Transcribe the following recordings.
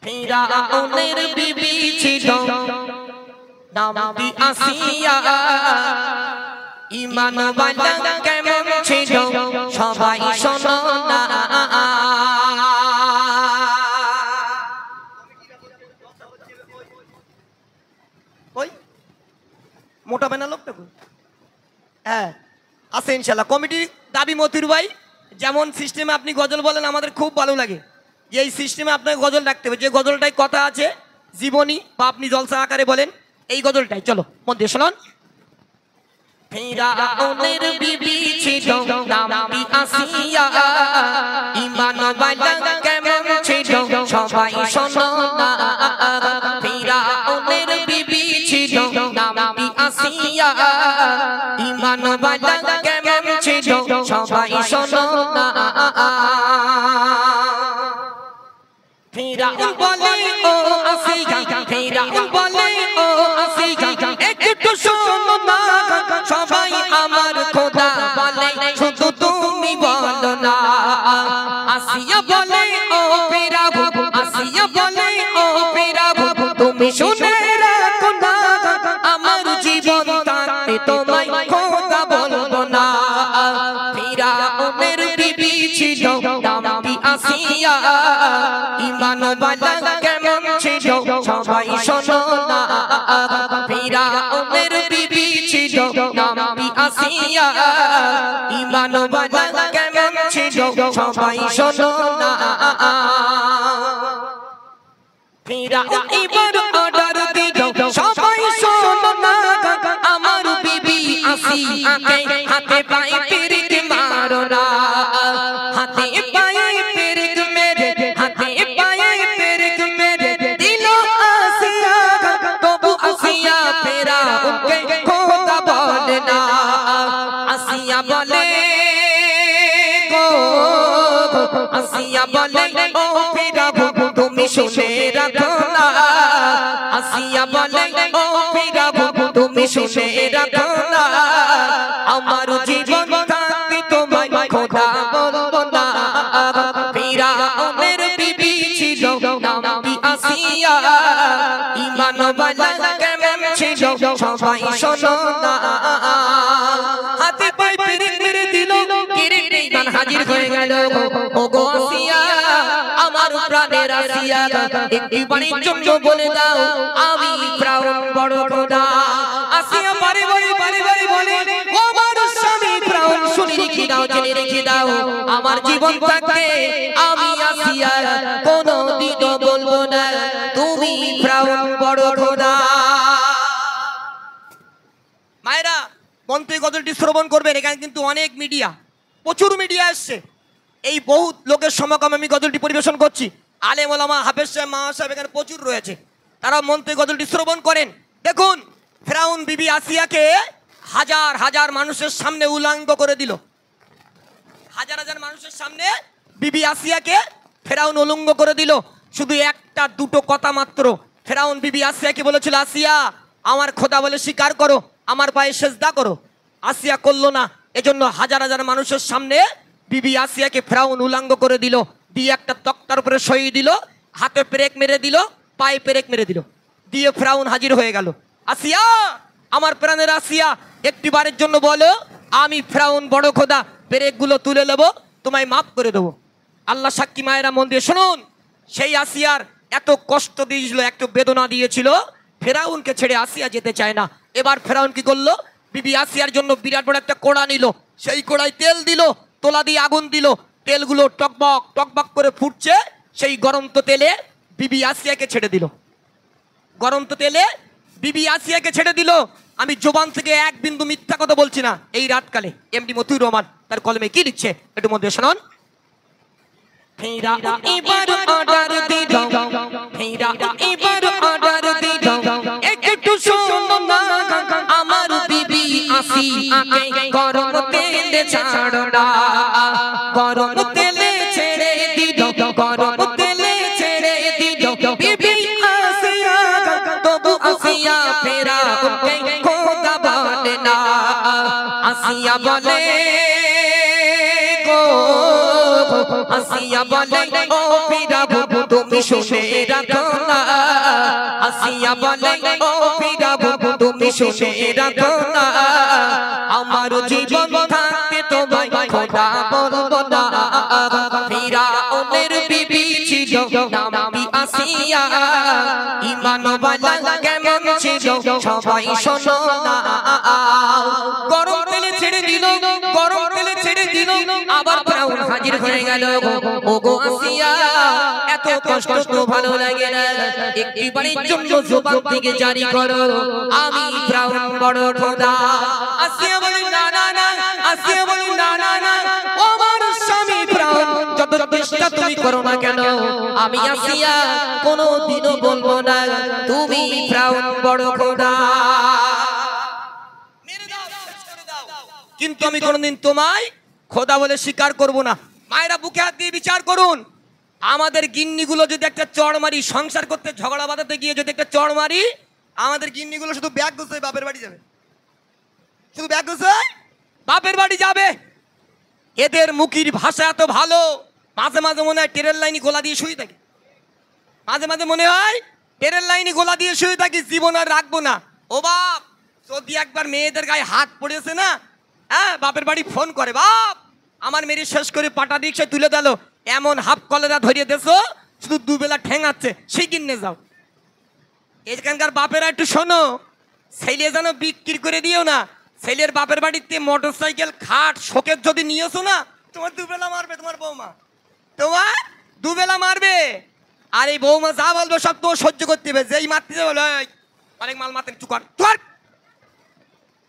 ফিরাউনের বিবি ছিল নামটি আসিয়া, ঈমানওয়ালা কেমন ছিল সবাই শোনো না। ওই মোটা বেনা লোকটা হ্যাঁ আছে ইনশাল্লাহ। কমিটির দাবি মতির ভাই, যেমন সিস্টেমে আপনি গজল বলেন আমাদের খুব ভালো লাগে, যে এই সিস্টেমে আপনাকে গজল রাখতে হবে, যে গজলটাই কথা আছে জীবনী বা আপনি জলসা আকারে বলেন এই গজলটাই। চলো মন দিয়ে শুনুন। ফিরাউনের বিবি ছিল নামটি আসিয়া, ঈমানওয়ালা কেমন ছিল সবাই শোনো না। ফিরাউনের বিবি ছিল নামটি আসিয়া, ঈমানওয়ালা কেমন ছিল সবাই শোনো না। ফিরাউন বলে ও আসিয়া, ফিরাউন বলে ও আসিয়া, একটু শোনো না সবাই আমার খোদা বলে শুধু তুমি বলো না। আসিয়া বলে ও ফিরাউন, আসিয়া বলে ও ফিরাউন, তুমি শুনে রাখো না আমার জীবন থাকতে তোমায় খোদা বলবো না। ফিরাউনের বিবি ছিল নামটি আসিয়া, ঈমানওয়ালা কেমন ছিল সবাই শোনো না। ফিরাউনের বিবি ছিল নামটি আসিয়া, ঈমানওয়ালা কেমন ছিল সবাই শোনো না। ফিরাউন এবার অর্ডার দিল সবাই শোনো না, আমার বিবি আসিয়াকে হাতে পায়ে পিরিত মারো না। হাতে পায়ে পিরিত মেরে, হাতে পায়ে পিরিত মেরে দিল আসিয়া, তবু আসিয়া ফিরাউনকে খোদা বলে না। আসিয়া বলে গো, আসিয়া বলে ও ফিরাউন তুমি শুনে রাখো না। আসিয়া বলে ও ফিরাউন তুমি শুনে রাখো না, আমার জীবন থাকতে তোমায় খোদা বলবো না। ফিরাউনের বিবি ছিল নামটি আসিয়া, ঈমানওয়ালা কেমন ছিল সবাই শোনো না। হাতে পায়ে পিরিত মেরে দিল, কিরিট ঈমান হাজির হয়ে গেল। ও গো আসিয়া আমার প্রাণের আসিয়া, একটি বাণীর জন্য বলে দাও আমি ফিরাউন বড় খোদা। আসিয়া বারে বারে বারে বারে বলে ও আমার স্বামী ফিরাউন শুনে রেখে দাও, জেনে রেখে দাও আমার জীবন থাকতে আমি আসিয়া কোনদিনও বলবো না তুমি ফিরাউন বড় খোদা। মায়েরা মন্ত্রী গজলটি শ্রবণ করবেন, এখানে কিন্তু অনেক মিডিয়া, প্রচুর মিডিয়া আসছে, এই বহুত লোকের সমাগমে আমি গজলটি পরিবেশন করছি। আলেম ওলামা, হাফেজ সাহেব, মা সাহেব এখানে প্রচুর রয়েছে, তারা মন্ত্রী গজলটি শ্রবণ করেন। দেখুন ফিরাউন বিবি আসিয়াকে হাজার হাজার মানুষের সামনে উলঙ্গ করে দিল। হাজার হাজার মানুষের সামনে বিবি আসিয়াকে ফিরাউন উলঙ্গ করে দিল। শুধু একটা দুটো কথা মাত্র ফিরাউন বিবি আসিয়াকে বলেছিল, আসিয়া আমার খোদা বলে স্বীকার করো, আমার পায়ে সেজদা করো। আসিয়া করলো না, এজন্য হাজার হাজার মানুষের সামনে বিবি আসিয়াকে ফিরাউন উলঙ্গ করে দিল, দিয়ে একটা তক্তার উপরে সই দিল, হাতে পেরেক মেরে দিল, পায়ে পেরেক মেরে দিল, দিয়ে ফিরাউন হাজির হয়ে গেল। আসিয়া আমার প্রাণের আসিয়া একটি বারের জন্য বলো আমি ফিরাউন বড় খোদা, পেরেকগুলো তুলে নেব, তোমায় মাফ করে দেবো। আল্লাহ সাক্ষী মায়েরা মন দিয়ে শুনুন, সেই আসিয়ার এত কষ্ট দিয়েছিল, এত বেদনা দিয়েছিল, ফিরাউনকে ছেড়ে আসিয়া যেতে চায় না। এবার ফিরাউন কি করলো, বিবি আসিয়ার জন্য বিরাট বড় একটা কোড়া নিল, সেই কোড়ায় তেল দিল, তোলা দিয়ে আগুন দিল, তেলগুলো টকবক টকবক করে ফুটছে, সেই গরন্ত তেলে বিবি আসিয়াকে ছেড়ে দিল। গরন্ত তেলে বিবি আসিয়াকে ছেড়ে দিল। আমি জবান থেকে এক বিন্দু মিথ্যা কথা বলছি না। এই রাতকালে এমডি মতিউর রহমান তার কলমে কি লিখছে একটু মধ্যে শোনান। ফিরাউন এবার অর্ডার দিল, ফিরাউন এবার অর্ডার দিল, একটু শোনো না আমার বিবি আসিয়াকে গরম তেলে ছাড়ো না। গরম তেলে ছেড়ে দিল, গরম তেলে ছেড়ে দিল বিবি আসিয়া, তবু আসিয়া ফিরাউনকে খোদা বলে না। আসিয়া বলে গো আসিয়া বলে ও ফিরাউন তুমি শুনে রাখো না আসিয়া বলে ও ফিরাউন তুমি শুনে রাখো না আমার জীবন থাকতে তোমায় খোদা বলবো না ফিরাউনের বিবি ছিল নাম আসিয়া ঈমানওয়ালা কেমন ছিল সবাই শোনো না গরম তেলে ছেড়ে দিল গরম তেলে ছেড়ে দিল আবার ফিরাউন হাজির হয়ে গেল ওগো আসিয়া এত কষ্ট তো ভালো লাগে না একটিবারের জন্য জবান থেকে জারি করো আমি ফিরাউন বড় খোদা আসিয়া বলে না না না আসিয়া বলে না না না ও আমার স্বামী ফিরাউন যত চেষ্টা তুমি করো না কেন আমি আসিয়া কোনোদিনও বলবো না তুমি ফিরাউন বড় খোদা কিন্তু আমি কোনোদিন তোমায় খোদা বলে স্বীকার করব না মায়েরা বুকে হাত দিয়ে বিচার করুন আমাদের গিন্নিগুলো যদি একটা চড় মারি সংসার করতে ঝগড়া বাঁধাতে গিয়ে যদি একটা চড় মারি আমাদের গিন্নিগুলো শুধু ব্যাগ গুছায় বাপের বাড়ি যাবে শুধু ব্যাগ গুছায় বাপের বাড়ি যাবে এদের মুখের ভাষা এত ভালো মাঝে মাঝে মনে হয় ট্রেনের লাইনে গোলা দিয়ে শুয়ে থাকি মাঝে মাঝে মনে হয় ট্রেনের লাইনে গোলা দিয়ে শুয়ে থাকি জীবন আর রাখবো না ও বাপ যদি একবার মেয়েদের গায়ে হাত পড়েছে না হ্যাঁ বাপের বাড়ি ফোন করে বাপ আমার মেয়ে শেষ করে পাটা রিক্সা তুলে দিল এমন হাফ কলেরা ধরিয়ে দেছো শুধু দুবেলা ঠেঙাচ্ছে সেই কিনে যাও এখানকার বাপেরা একটু শোনো ছেলে যেন বিক্রি করে দিও না ছেলের বাপের বাড়িতে মোটর সাইকেল খাট শোকের যদি নিয়েছো না তোমার দুবেলা মারবে তোমার বৌমা তোমার দুবেলা মারবে আর এই বৌমা যা বলবে সব তো সহ্য করতে হবে যেই মারতে বলো অনেক মাল মারতে চুকার চুয়ার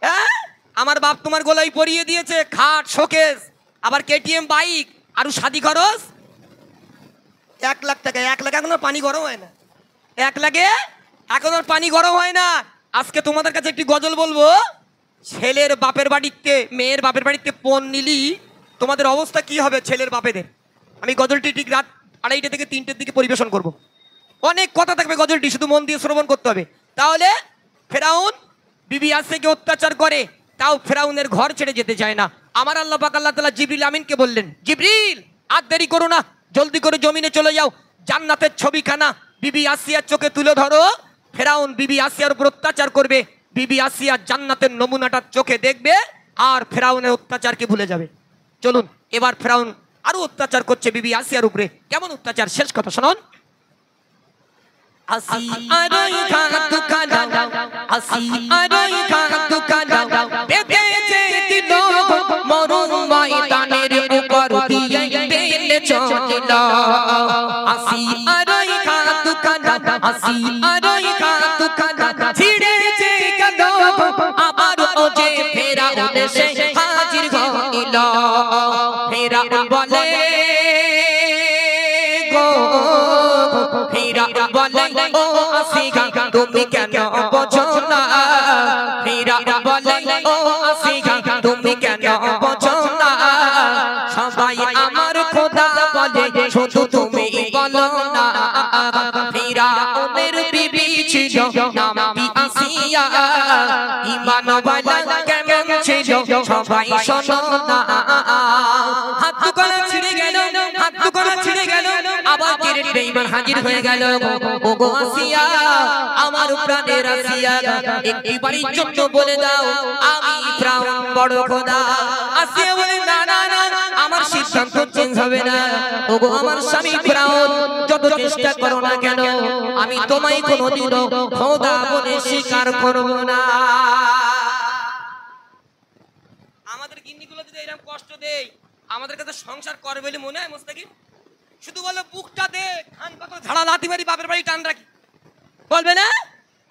হ্যাঁ আমার বাপ তোমার গলায় পরিয়ে দিয়েছে খাট শোকেস আবার কেটিএম বাইক আরো শাদি খরচ 1 লাখ টাকা 1 লাখ এখনো পানি গরম হয় না 1 লাখে এখনো পানি গরম হয় না আজকে তোমাদের কাছে একটি গজল বলবো ছেলের বাপের বাড়িতে মেয়ের বাপের বাড়িতে পণ নিলি তোমাদের অবস্থা কি হবে ছেলের বাপেদের আমি গজলটি ঠিক রাত 2:30 থেকে 3টের দিকে পরিবেশন করব অনেক কথা থাকবে গজলটি শুধু মন দিয়ে শ্রবণ করতে হবে তাহলে ফেরাউন বিবি আসিয়াকে অত্যাচার করে তাও ফেরাউনের ঘর ছেড়ে যেতে চায় না আমার আল্লাহ পাক আল্লাহ তাআলা জিবরিল আমিনকে বললেন জিবরিল আর দেরি করো না জলদি করে জমিনে চলে যাও জান্নাতের ছবিখানা বিবি আসিয়ার চোখে তুলে ধরো ফেরাউন বিবি আসিয়ার উপর অত্যাচার করবে বিবি আসিয়া জান্নাতের নমুনাটা চোখে দেখবে আর ফেরাউনের অত্যাচারকে ভুলে যাবে চলুন এবার ফেরাউন আরো অত্যাচার করছে বিবি আসিয়ার উপরে কেমন অত্যাচার শেষ কথা শুনুন আসিয়ারই খাত খানা আসিয়ারই খাত খানা বেঁধেছে দিল মরণ ময়দানের উপর দিয়ে বেলে চলিল আসিয়ারই খাত খানা আসিয়ারই খাত খানা ছিড়েছে গেল আবার ও যে ফেরাউন এসে হাজির হইল ফেরাউন বলে ফেরাউন বলে ও আসিয়া তুমি কেন বোঝো না ফেরাউন বলে ও আসিয়া তুমি কেন বোঝো না সবাই আমার খোদা বলে শুধু তুমি বলো না ফেরাউনের বিবি ছিল নাম আসিয়া ঈমানওয়ালা কেমন ছিল সবাই শোনো না হাত দুখানা ছিঁড়ে গেল হাত দুখানা ছিঁড়ে গেল আবার কিরেট বেঈমান হাজির হয়ে গেল ওগো আসিয়া আমার প্রাণের আসিয়া একটিবারের জন্য বলে দাও আমি ফেরাউন বড় খোদা আসিয়া বলে না না না আমার সিদ্ধান্ত চেঞ্জ হবে না ওগো আমার স্বামী ফেরাউন যত চেষ্টা করো না কেন আমি তোমায় কোনোদিনও খোদা বলে স্বীকার করব না আমাদের গিন্নিগুলো যদি এরকম কষ্ট দেয় আমাদের কাছে সংসার করবে বলে মনে হয় মুস্তাকিম শুধু বলে বুকটা দে খান কত ঝাড়া লাথি মারি বাপের বাড়ি টান রাখি বলবে না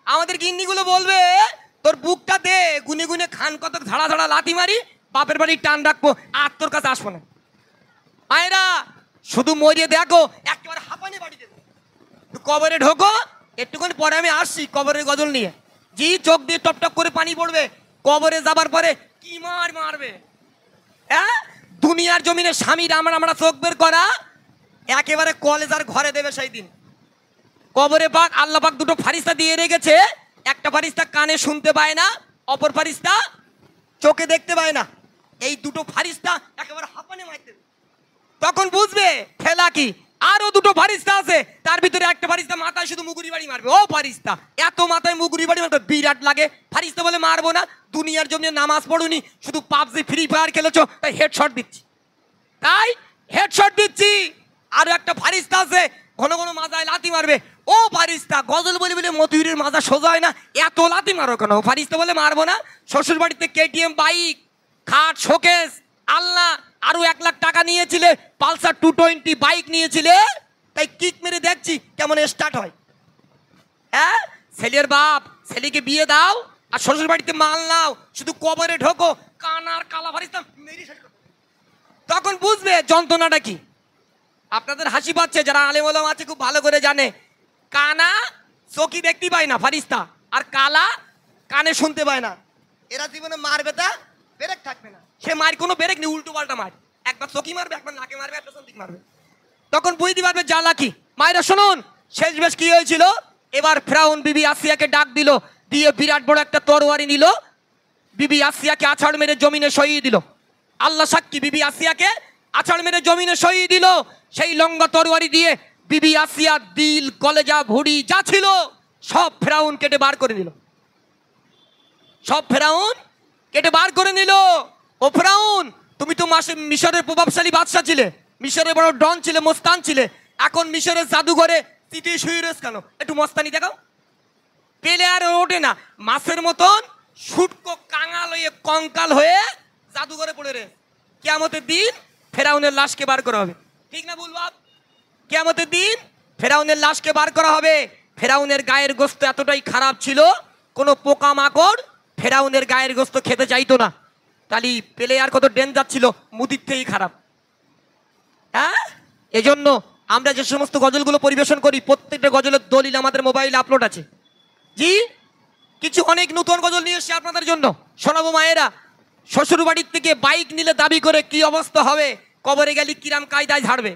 আমাদের গিন্নিগুলো বলবে তোর বুকটা দে গুনে গুনে খান কত ঝাড়া ঝাড়া লাথি মারি বাপের বাড়ি টান রাখবো আর তোর কাছে আসবো না মায়েরা শুধু মরিয়ে দেখো একেবারে হাঁপানি বাড়ি দেবে কবরে ঢোকো একটুখানি পরে আমি আসছি কবরের গজল নিয়ে জি চোখ দিয়ে টপ টপ করে পানি পড়বে কবরে যাবার পরে কি মারবে হ্যাঁ দুনিয়ার জমিনে স্বামীর আমরা চোখ বের করা একেবারে কলেজার ঘরে দেবে সেই দিন কবরে পাক আল্লাহ পাক দুটো ফারিস্তা দিয়ে রেখেছে একটা ফারিস্তা কানে শুনতে পায় না অপর ফারিস্তা চোখে দেখতে পায় না এই দুটো ফারিস্তা একেবারে হাঁপানে মারতে তখন বুঝবে খেলা কি। আরো দুটো ফারিস্তা আছে, তার ভিতরে একটা ফারিস্তা মাথায় শুধু মুগুরি বাড়ি মারবে। ও ফারিস্তা এত মাথায় মুগুরি বাড়ি মারবে, বিরাট লাগে। ফারিস্তা বলে মারবো না, দুনিয়ার জন্য নামাজ পড়ুনি, শুধু পাবজি ফ্রি ফায়ার খেলেছো তাই হেডশট দিচ্ছি, তাই হেডশট দিচ্ছি। আরো একটা ফারিস্তা আছে ঘন ঘন মাথায় লাথি মারবে। ও ফারিস্তা গজল বলে বলে মতিউরের মাজা সোজা হয় না, এত লাথি মারো কেন? ফারিস্তা বলে মারবো না। শ্বশুর বাড়িতে কেটিএম বাইক, খাট, শোকেস, আল্লাহ, আরো 1 লাখ টাকা নিয়েছিলে, পালসার 220 বাইক নিয়েছিলে, তাই কিক মেরে দেখছি কেমন স্টার্ট হয়। হ্যাঁ, ছেলের বাপ ছেলেকে বিয়ে দাও আর শ্বশুর বাড়িতে মাল নাও, শুধু কবরে ঢোকো, কানার কালা ফারিস্তা মেরে শেষ করো। তখন বুঝবে যন্ত্রণাটা কি। আপনাদের হাসি পাচ্ছে, যারা আলেম ওলামা আছে খুব ভালো করে জানে, কানা চোখই দেখতে পায় না ফারিস্তা, আর কালা কানে শুনতে পায় না। এরা জীবনে মারবে তা ব্রেক থাকবে না, সে মার কোনো ব্রেক নেই, উল্টো পাল্টা মার, একবার চোখই মারবে, একবার নাকে মারবে, একটা দিক মারবে। তখন বুঝতে পারবে জ্বালা কি। মায়েরা শুনুন, শেষ বেশ কি হয়েছিল। এবার ফেরাউন বিবি আসিয়াকে ডাক দিল, দিয়ে বিরাট বড় একটা তরবারি নিল, বিবি আসিয়াকে আছাড় মেরে জমিনে সরিয়ে দিল। আল্লাহ সাক্ষী, বিবি আসিয়াকে আছাড় মেরে জমিনে সরিয়ে দিল। সেই লম্বা তরবারি দিয়ে বিবি আসিয়া দিল, কলেজা, ভুড়ি যা ছিল সব ফেরাউন কেটে বার করে দিল, সব ফেরাউন কেটে বার করে নিল। ও ফেরাউন, তুমি তো মিশরের প্রভাবশালী বাদশা ছিলে, মিশরের বড় ডন ছিলে, মোস্তান ছিলে, এখন মিশরের জাদুঘরে চিঠি শুয়ে রয়েছ কেন? একটু মস্তানি দেখাও। পেলে আর ওঠে না, মাছের মতন শুটকো কাঙাল হয়ে কঙ্কাল হয়ে জাদুঘরে পড়ে রে। কিয়ামতের দিন ফেরাউনের লাশকে বার করা হবে, ঠিক না বলবো? কিয়ামতের দিন ফেরাউনের লাশকে বার করা হবে। ফেরাউনের গায়ের গোস্ত এতটাই খারাপ ছিল, কোনো পোকামাকড় ফেরাউনের গায়ের গোস্ত খেতে চাইতো না। তাহলে পেলে আর কত ডেঞ্জার ছিল, মুদির থেকেই খারাপ। হ্যাঁ, এজন্য আমরা যে সমস্ত গজলগুলো পরিবেশন করি, প্রত্যেকটা গজলের দলিল আমাদের মোবাইলে আপলোড আছে। জি, কিছু অনেক নতুন গজল নিয়ে এসেছি আপনাদের জন্য, শোনাবো। মায়েরা, শ্বশুর বাড়ির থেকে বাইক নিলে দাবি করে কি অবস্থা হবে, কবরে গেলে কিরাম কায়দায় ঝাড়বে।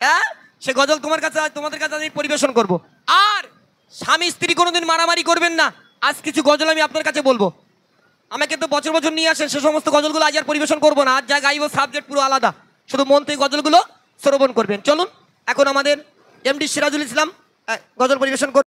হ্যাঁ, সে গজল তোমাদের কাছে আমি পরিবেশন করব। আর স্বামী স্ত্রী কোনোদিন মারামারি করবেন না, আজ কিছু গজল আমি আপনার কাছে বলবো। আমাকে তো বছর বছর নিয়ে আসেন, সে সমস্ত গজলগুলো আজ আর পরিবেশন করবো না। আজ যা গাইব সাবজেক্ট পুরো আলাদা, শুধু মন থেকে গজলগুলো শ্রবণ করবেন। চলুন এখন আমাদের এমডি সিরাজুল ইসলাম গজল পরিবেশন করবেন।